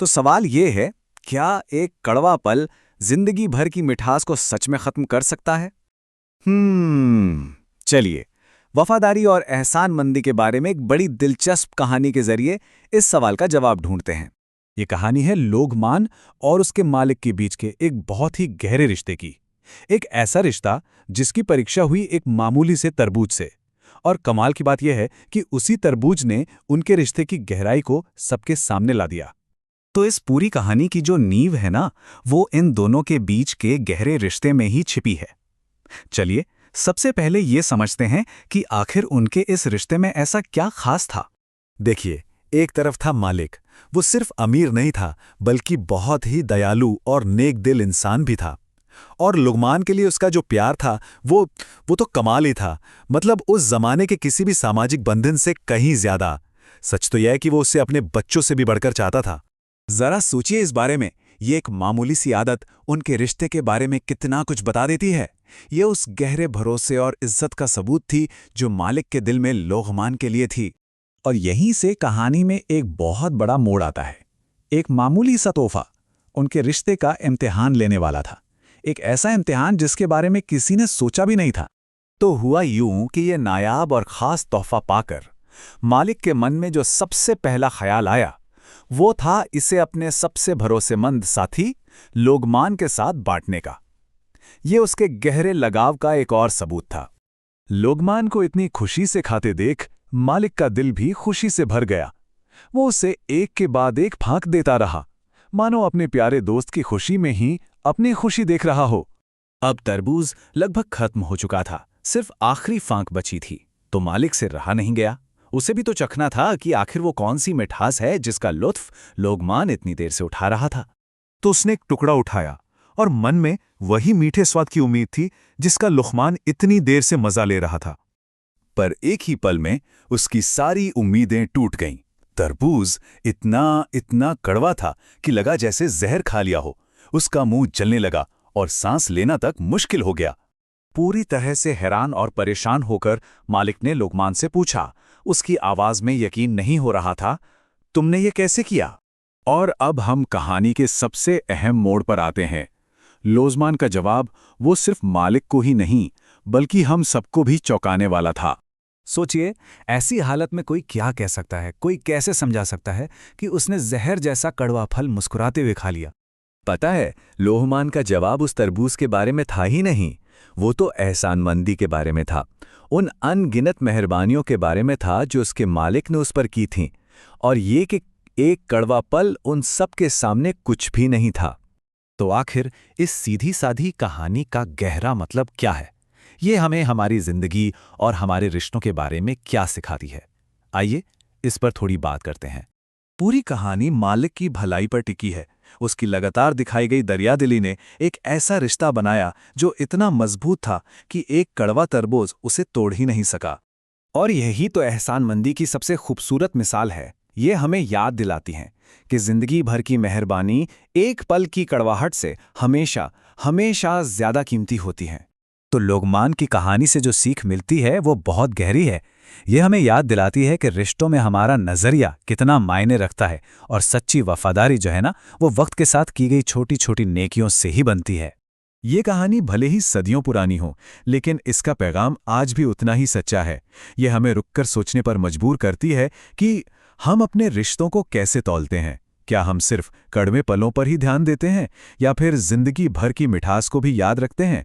तो सवाल ये है, क्या एक कड़वा पल जिंदगी भर की मिठास को सच में खत्म कर सकता है? चलिए, वफादारी और एहसानमंदी के बारे में एक बड़ी दिलचस्प कहानी के जरिए इस सवाल का जवाब ढूंढते हैं। ये कहानी है लोगमान और उसके मालिक के बीच के एक बहुत ही गहरे रिश्ते की। एक ऐसा रिश्ता जिसकी परीक्षा हुई एक मामूली से तरबूज से। और कमाल की बात यह है कि उसी तरबूज ने उनके रिश्ते की गहराई को सबके सामने ला दिया। तो इस पूरी कहानी की जो नींव है ना, वो इन दोनों के बीच के गहरे रिश्ते में ही छिपी है। चलिए, सबसे पहले ये समझते हैं कि आखिर उनके इस रिश्ते में ऐसा क्या खास था। देखिए, एक तरफ था मालिक। वो सिर्फ अमीर नहीं था, बल्कि बहुत ही दयालु और नेक दिल इंसान भी था। और लुकमान के लिए उसका जो प्यार था, वो तो कमाल ही था। मतलब उस जमाने के किसी भी सामाजिक बंधन से कहीं ज्यादा। सच तो यह है कि वो उसे अपने बच्चों से भी बढ़कर चाहता था। जरा सोचिए इस बारे में। ये एक मामूली सी आदत उनके रिश्ते के बारे में कितना कुछ बता देती है। ये उस गहरे भरोसे और इज्जत का सबूत थी जो मालिक के दिल में लोगमान के लिए थी। और यहीं से कहानी में एक बहुत बड़ा मोड़ आता है। एक मामूली सा तोहफा उनके रिश्ते का इम्तिहान लेने वाला था। एक ऐसा इम्तिहान जिसके बारे में किसी ने सोचा भी नहीं था। तो हुआ यूं कि ये नायाब और खास तोहफा पाकर मालिक के मन में जो सबसे पहला ख्याल आया, वो था इसे अपने सबसे भरोसेमंद साथी लोगमान के साथ बांटने का। ये उसके गहरे लगाव का एक और सबूत था। लोगमान को इतनी खुशी से खाते देख मालिक का दिल भी खुशी से भर गया। वो उसे एक के बाद एक फांक देता रहा, मानो अपने प्यारे दोस्त की खुशी में ही अपनी खुशी देख रहा हो। अब तरबूज लगभग खत्म हो चुका था, सिर्फ आखिरी फांक बची थी। तो मालिक से रहा नहीं गया। उसे भी तो चखना था कि आखिर वो कौन सी मिठास है जिसका लुत्फ लोगमान इतनी देर से उठा रहा था। तो उसने एक टुकड़ा उठाया और मन में वही मीठे स्वाद की उम्मीद थी जिसका लुकमान इतनी देर से मजा ले रहा था। पर एक ही पल में उसकी सारी उम्मीदें टूट गईं। तरबूज इतना कड़वा था कि लगा जैसे जहर खा लिया हो। उसका मुंह जलने लगा और सांस लेना तक मुश्किल हो गया। पूरी तरह से हैरान और परेशान होकर मालिक ने लोगमान से पूछा। उसकी आवाज में यकीन नहीं हो रहा था, तुमने ये कैसे किया? और अब हम कहानी के सबसे अहम मोड़ पर आते हैं। लोगमान का जवाब वो सिर्फ मालिक को ही नहीं, बल्कि हम सबको भी चौंकाने वाला था। सोचिए, ऐसी हालत में कोई क्या कह सकता है, कोई कैसे समझा सकता है कि उसने जहर जैसा कड़वा फल मुस्कुराते हुए खा लिया? पता है, लोगमान का जवाब उस तरबूज के बारे में था ही नहीं। वो तो एहसानमंदी के बारे में था। उन अनगिनत मेहरबानियों के बारे में था जो उसके मालिक ने उस पर की थीं। और ये कि एक कड़वा पल उन सब के सामने कुछ भी नहीं था। तो आखिर इस सीधी साधी कहानी का गहरा मतलब क्या है? ये हमें हमारी जिंदगी और हमारे रिश्तों के बारे में क्या सिखाती है? आइए इस पर थोड़ी बात करते हैं। पूरी कहानी मालिक की भलाई पर टिकी है। उसकी लगातार दिखाई गई दरियादिली ने एक ऐसा रिश्ता बनाया जो इतना मजबूत था कि एक कड़वा तरबूज उसे तोड़ ही नहीं सका। और यही तो एहसानमंदी की सबसे खूबसूरत मिसाल है। ये हमें याद दिलाती है कि जिंदगी भर की मेहरबानी एक पल की कड़वाहट से हमेशा हमेशा ज्यादा कीमती होती है। तो लोगमान की कहानी से जो सीख मिलती है वो बहुत गहरी है। ये हमें याद दिलाती है कि रिश्तों में हमारा नज़रिया कितना मायने रखता है और सच्ची वफादारी जो है ना, वो वक्त के साथ की गई छोटी छोटी नेकियों से ही बनती है। ये कहानी भले ही सदियों पुरानी हो, लेकिन इसका पैगाम आज भी उतना ही सच्चा है। ये हमें रुककर सोचने पर मजबूर करती है कि हम अपने रिश्तों को कैसे तौलते हैं। क्या हम सिर्फ कड़वे पलों पर ही ध्यान देते हैं या फिर जिंदगी भर की मिठास को भी याद रखते हैं?